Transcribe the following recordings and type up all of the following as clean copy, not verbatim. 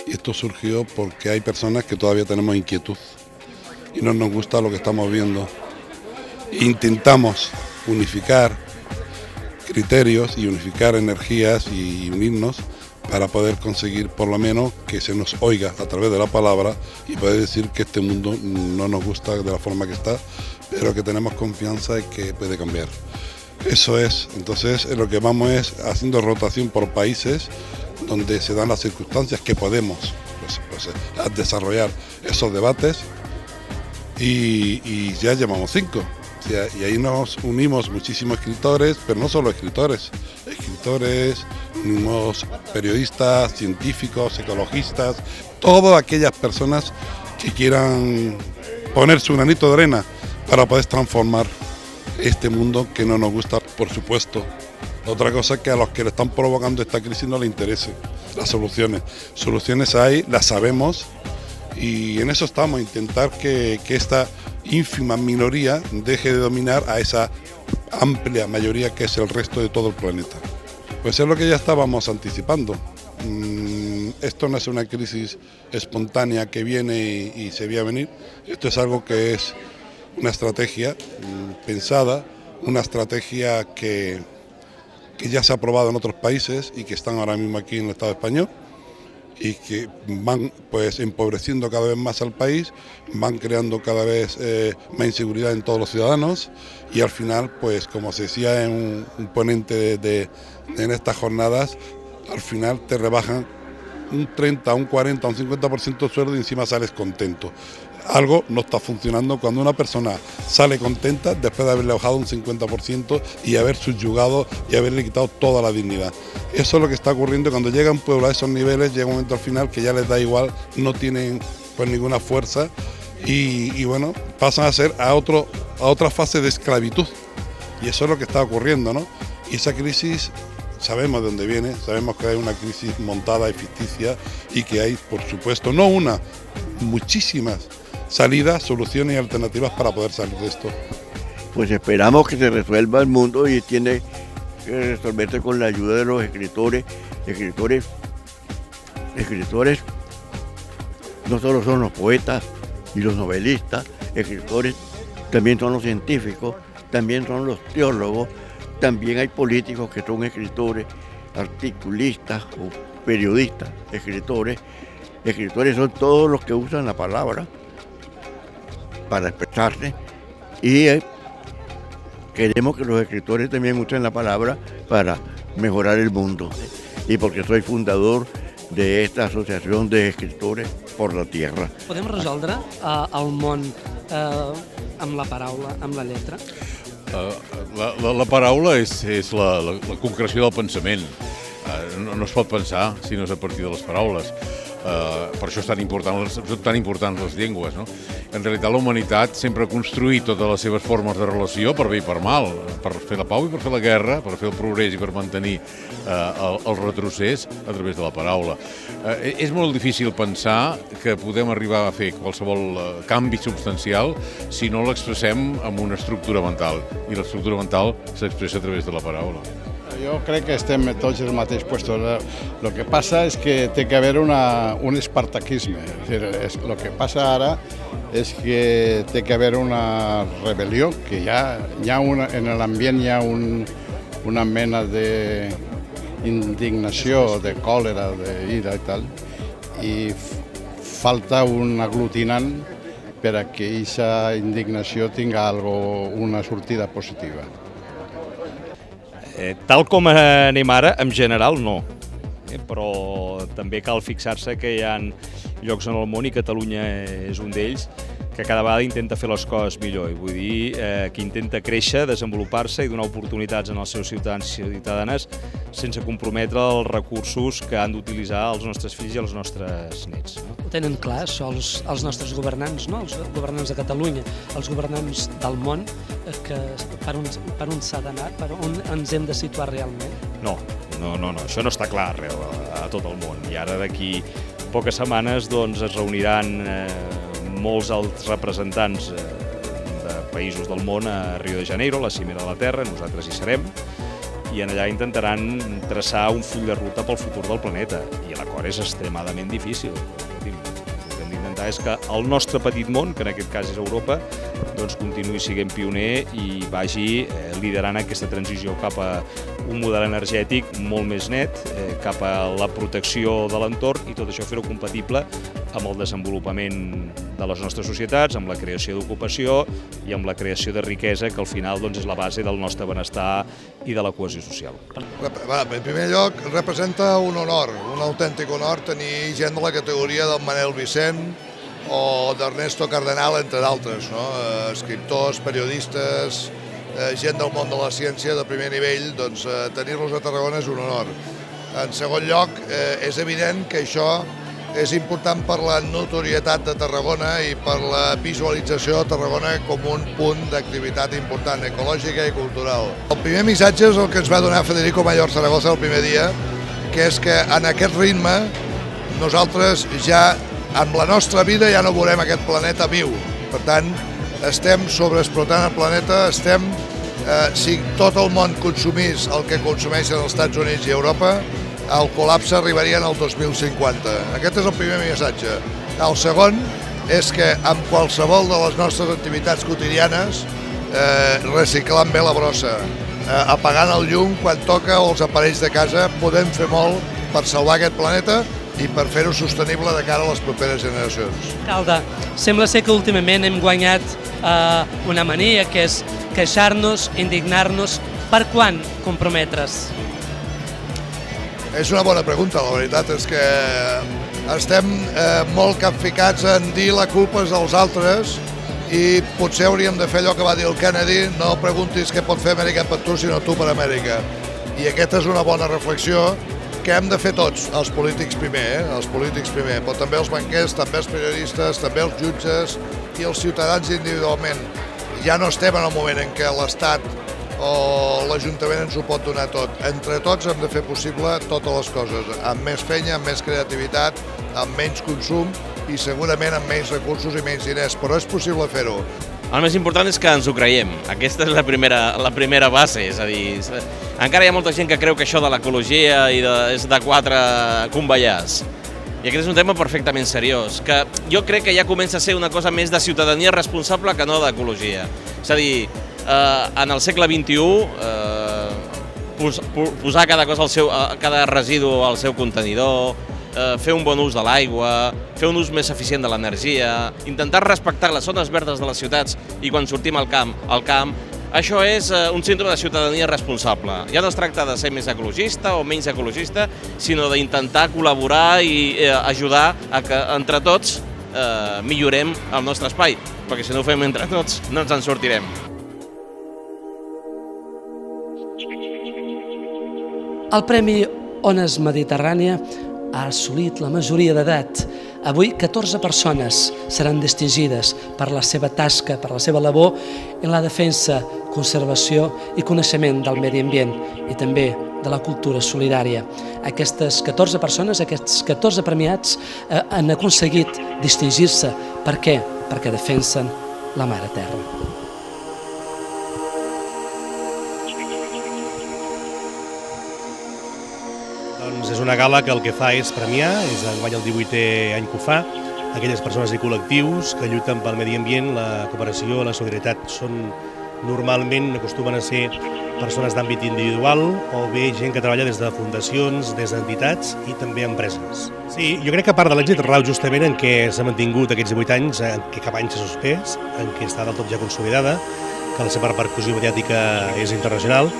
Y esto surgió porque hay personas que todavía tenemos inquietud y no nos gusta lo que estamos viendo. Intentamos unificar criterios y unificar energías y unirnos para poder conseguir por lo menos que se nos oiga a través de la palabra y poder decir que este mundo no nos gusta de la forma que está, pero que tenemos confianza y que puede cambiar. Eso es, entonces lo que vamos es haciendo rotación por países donde se dan las circunstancias que podemos desarrollar esos debates y ya llevamos 5. Y ahí nos unimos muchísimos escritores, pero no solo escritores, unimos periodistas, científicos, ecologistas, todas aquellas personas que quieran poner su granito de arena para poder transformar este mundo que no nos gusta, por supuesto. Otra cosa es que a los que le están provocando esta crisis no les interese las soluciones. Soluciones hay, las sabemos y en eso estamos, intentar que esta ínfima minoría deje de dominar a esa amplia mayoría que es el resto de todo el planeta. Pues es lo que ya estábamos anticipando. Esto no es una crisis espontánea que viene y se ve a venir. Esto es algo que es una estrategia pensada, una estrategia que ya se ha aprobado en otros países y que están ahora mismo aquí en el Estado español y que van pues empobreciendo cada vez más al país, van creando cada vez más inseguridad en todos los ciudadanos y al final, pues como se decía en un ponente en estas jornadas, al final te rebajan un 30, un 40, un 50% de sueldo y encima sales contento. Algo no está funcionando cuando una persona sale contenta después de haberle bajado un 50% y haber subyugado y haberle quitado toda la dignidad. Eso es lo que está ocurriendo cuando llega un pueblo a esos niveles, llega un momento al final que ya les da igual, no tienen pues ninguna fuerza y bueno, pasan a ser a otra fase de esclavitud. Y eso es lo que está ocurriendo, ¿no? Y esa crisis sabemos de dónde viene, sabemos que hay una crisis montada y ficticia y que hay, por supuesto, no una, muchísimas salidas, soluciones y alternativas para poder salir de esto. Pues esperamos que se resuelva el mundo y tiene que resolverse con la ayuda de los escritores no solo son los poetas y los novelistas, escritores también son los científicos, también son los teólogos, también hay políticos que son escritores, articulistas o periodistas, escritores son todos los que usan la palabra para expresarse y queremos que los escritores también usen la palabra para mejorar el mundo. Y porque soy fundador de esta asociación de escritores por la tierra. Podem resoldre el món amb la paraula, amb la lletra? La paraula és la concreció del pensament. No es pot pensar si no és a partir de les paraules. Per això són tan importants les llengües, no? En realitat la humanitat sempre ha construït totes les seves formes de relació per bé i per mal, per fer la pau i per fer la guerra, per fer el progrés i per mantenir el retrocés a través de la paraula. És molt difícil pensar que podem arribar a fer qualsevol canvi substancial si no l'expressem amb una estructura mental, i l'estructura mental s'expressa a través de la paraula. Jo crec que estem tots en el mateix puesto. Lo que pasa es que té que haver un espartaquisme. Lo que pasa ara és que té que haver una rebel·lió, que en l'ambient hi ha una mena d'indignació, de còlera, d'ira i tal, i falta un aglutinant per a que aquesta indignació tinga una sortida positiva. Tal com anem ara, en general no, però també cal fixar-se que hi ha llocs en el món, i Catalunya és un d'ells, que cada vegada intenta fer les coses millor, i vull dir que intenta créixer, desenvolupar-se i donar oportunitats als seus ciutadans i ciutadanes sense comprometre els recursos que han d'utilitzar els nostres fills i els nostres nets. Ho tenen clar, això, els nostres governants, no? Els governants de Catalunya, els governants del món, que per on s'ha d'anar, per on ens hem de situar realment? No, això no està clar arreu a tot el món, i ara d'aquí poques setmanes es reuniran molts alts representants de països del món a Rio de Janeiro, a la Cimera de la Terra, nosaltres hi serem, i allà intentaran traçar un full de ruta pel futur del planeta. I l'acord és extremadament difícil. El que hem d'intentar és que el nostre petit món, que en aquest cas és Europa, continuï sent pioner i vagi liderant aquesta transició cap a un model energètic molt més net, cap a la protecció de l'entorn i tot això fer-ho compatible amb el desenvolupament de les nostres societats, amb la creació d'ocupació i amb la creació de riquesa, que al final és la base del nostre benestar i de la cohesió social. En primer lloc, representa un honor, un autèntic honor tenir gent de la categoria del Manel Vicent o d'Ernesto Cardenal, entre d'altres, escriptors, periodistes, gent del món de la ciència de primer nivell, doncs tenir-los a Tarragona és un honor. En segon lloc, és evident que això és important per la notorietat de Tarragona i per la visualització de Tarragona com un punt d'activitat important, ecològica i cultural. El primer missatge és el que ens va donar Federico Mayor Zaragoza el primer dia, que és que en aquest ritme nosaltres ja, amb la nostra vida, ja no veurem aquest planeta viu. Per tant, estem sobreexplotant el planeta, si tot el món consumís el que consumeixen els Estats Units i Europa, el col·lapse arribaria en el 2050. Aquest és el primer missatge. El segon és que amb qualsevol de les nostres activitats quotidianes, reciclant bé la brossa, apagant el llum quan toca o els aparells de casa, podem fer molt per salvar aquest planeta i per fer-ho sostenible de cara a les properes generacions. Alcalde, sembla ser que últimament hem guanyat una mania, que és queixar-nos, indignar-nos. Per quan comprometre's? És una bona pregunta, la veritat és que estem molt capficats en dir la culpa és dels altres i potser hauríem de fer allò que va dir el Kennedy, no preguntis què pot fer Amèrica per tu, sinó tu per Amèrica. I aquesta és una bona reflexió que hem de fer tots, els polítics primer, però també els banquers, també els periodistes, també els jutges i els ciutadans individualment. Ja no estem en el moment en què l'Estat o l'Ajuntament ens ho pot donar tot. Entre tots hem de fer possible totes les coses, amb més feina, amb més creativitat, amb menys consum i segurament amb menys recursos i menys diners, però és possible fer-ho. El més important és que ens ho creiem. Aquesta és la primera base, és a dir, encara hi ha molta gent que creu que això de l'ecologia és de quatre convellars. I aquest és un tema perfectament seriós, que jo crec que ja comença a ser una cosa més de ciutadania responsable que no d'ecologia. És a dir, en el segle XXI, posar cada residu al seu contenidor, fer un bon ús de l'aigua, fer un ús més eficient de l'energia, intentar respectar les zones verdes de les ciutats i quan sortim al camp, això és un símptoma de ciutadania responsable. Ja no es tracta de ser més ecologista o menys ecologista, sinó d'intentar col·laborar i ajudar a que entre tots millorem el nostre espai, perquè si no ho fem entre tots no ens en sortirem. El Premi Ones Mediterrània ha assolit la majoria d'edat. Avui 14 persones seran distingides per la seva tasca, per la seva labor en la defensa, conservació i coneixement del medi ambient i també de la cultura solidària. Aquestes 14 persones, aquests 14 premiats han aconseguit distingir-se. Per què? Perquè defensen la Mare Terra. És una gala que el que fa és premiar, és enguany el 18è any que ho fa, aquelles persones i col·lectius que lluiten pel medi ambient, la cooperació, la solidaritat. Normalment acostumen a ser persones d'àmbit individual o bé gent que treballa des de fundacions, des d'entitats i també empreses. Sí, jo crec que part de l'èxit rau justament en què s'ha mantingut aquests 18 anys, en què cap any s'ha suspès, en què està del tot ja consolidada, que la seva repercussió mediàtica és internacional,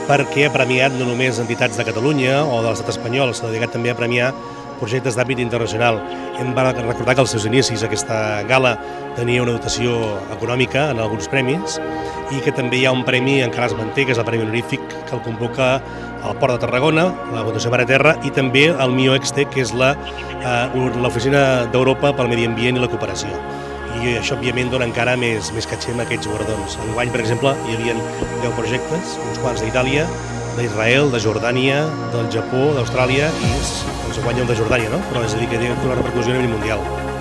perquè ha premiat no només entitats de Catalunya o de l'estat espanyol, s'ha dedicat també a premiar projectes d'àmbit internacional. Hem de recordar que als seus inicis aquesta gala tenia una dotació econòmica en alguns premis i que també hi ha un premi encara es manté, que és el Premi Honorífic, que el convoca el Port de Tarragona, la Fundació Mare Terra i també el MIO-EXTE, que és l'Oficina d'Europa pel Medi Ambient i la Cooperació. I això, òbviament, dona encara més caché amb aquests guardons. Enguany, per exemple, hi havia 10 projectes, uns quants d'Itàlia, d'Israel, de Jordània, del Japó, d'Austràlia, i guanya el de Jordània, no? Però és a dir que té una repercussió a nivell mundial.